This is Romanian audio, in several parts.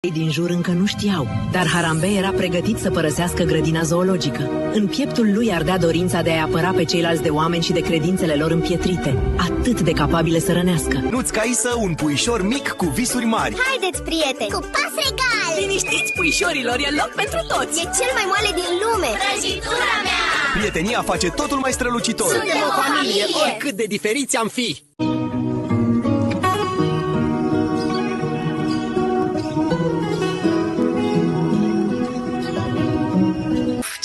Cei din jur încă nu știau, dar Harambe era pregătit să părăsească grădina zoologică. În pieptul lui ardea dorința de a-i apăra pe ceilalți de oameni și de credințele lor împietrite, atât de capabile să rănească. Nu-ți caisă un puișor mic cu visuri mari. Haideți, prieteni, cu pas regal! Liniștiți, puișorilor, e loc pentru toți! E cel mai moale din lume! Prăjitura mea! Prietenia face totul mai strălucitor. Suntem o familie, oricât de diferiți am fi.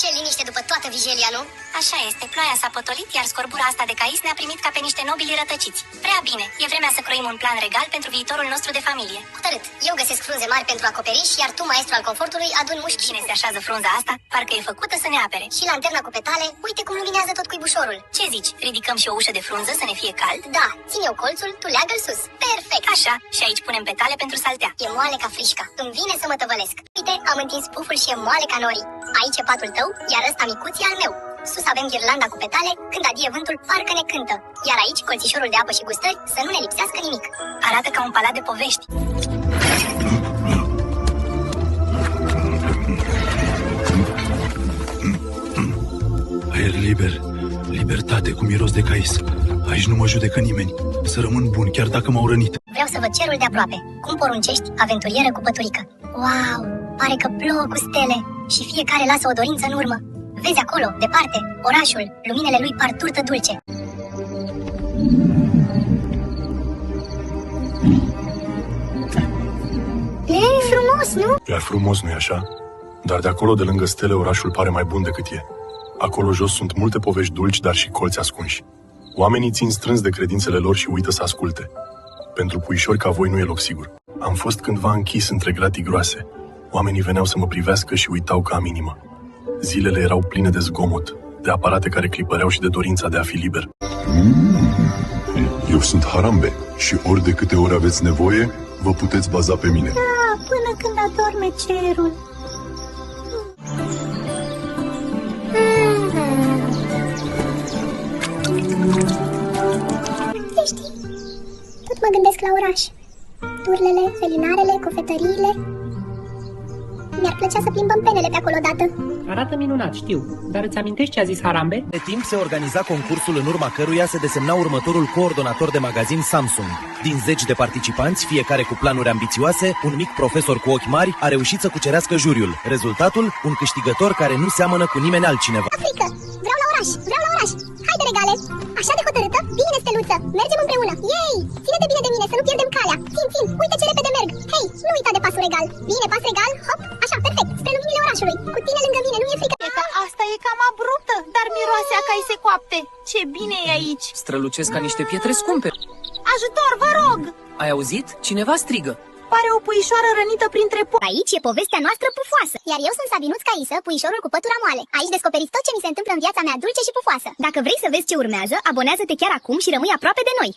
Ce liniște după toată vijelia, nu? Așa este, ploaia s-a potolit, iar scorbura asta de cais ne-a primit ca pe niște nobili rătăciți. Prea bine, e vremea să croim un plan regal pentru viitorul nostru de familie. Hotărât, eu găsesc frunze mari pentru acoperiș, iar tu, maestru al confortului, adun mușchi. Cine se așează frunza asta, parcă e făcută să ne apere. Și lanterna cu petale, uite cum luminează tot cuibușorul. Ce zici, ridicăm și o ușă de frunză să ne fie cald? Da, țin eu colțul, tu leagă-l sus. Perfect! Așa, și aici punem petale pentru saltea. E moale ca frișca, îmi vine să mă tăvălesc. Uite, am întins puful și e moale ca norii. Aici e patul tău, iar ăsta micuț e al meu. Sus avem ghirlanda cu petale, când adie vântul, parcă ne cântă. Iar aici, colțișorul de apă și gustări, să nu ne lipsească nimic. Arată ca un palat de povești. Aer liber, libertate cu miros de cais. Aici nu mă judecă nimeni. Să rămân bun, chiar dacă m-au rănit. Vreau să văd cerul de aproape. Cum poruncești, aventurieră cu păturică. Wow, pare că plouă cu stele și fiecare lasă o dorință în urmă. Vezi acolo, departe, orașul, luminile lui par turtă dulce. E frumos, nu? Iar frumos, nu-i așa? Dar de acolo, de lângă stele, orașul pare mai bun decât e. Acolo jos sunt multe povești dulci, dar și colți ascunși. Oamenii țin strâns de credințele lor și uită să asculte. Pentru puișori ca voi nu e loc sigur. Am fost cândva închis între gratii groase. Oamenii veneau să mă privească și uitau că am inimă. Zilele erau pline de zgomot, de aparate care clipăreau și de dorința de a fi liber. Eu sunt Harambe și ori de câte ori aveți nevoie, vă puteți baza pe mine. Da, până când adorme cerul. Știi, tot mă gândesc la oraș. Turlele, felinarele, cofetăriile. Mi-ar plăcea să plimbăm penele pe acolo odată. Arată minunat, știu, dar îți amintești ce a zis Harambe? De timp se organiza concursul în urma căruia se desemna următorul coordonator de magazin Samsung. Din zeci de participanți, fiecare cu planuri ambițioase, un mic profesor cu ochi mari a reușit să cucerească juriul. Rezultatul? Un câștigător care nu seamănă cu nimeni altcineva. Africă! Vreau la oraș! Vreau la oraș! Haide, regale! Așa de hotărâtă? Bine, steluță! Mergem împreună! Ei! Ține-te bine de mine, să nu pierdem calea! Țin! Uite ce repede merg! Hei, nu uita de pasul regal! Bine, pas regal, hop! Așa, perfect! Spre luminile orașului! Cu tine lângă mine, nu mi-e frică! Asta e cam abruptă, dar miroase a caise coapte. Ce bine e aici! Strălucesc ca niște pietre scumpe. Ajutor, vă rog! Ai auzit? Cineva strigă. Pare o puișoară rănită printre Aici e povestea noastră pufoasă. Iar eu sunt Sabinuț Caisă, puișorul cu pătura moale. Aici descoperiți tot ce mi se întâmplă în viața mea dulce și pufoasă. Dacă vrei să vezi ce urmează, abonează-te chiar acum și rămâi aproape de noi.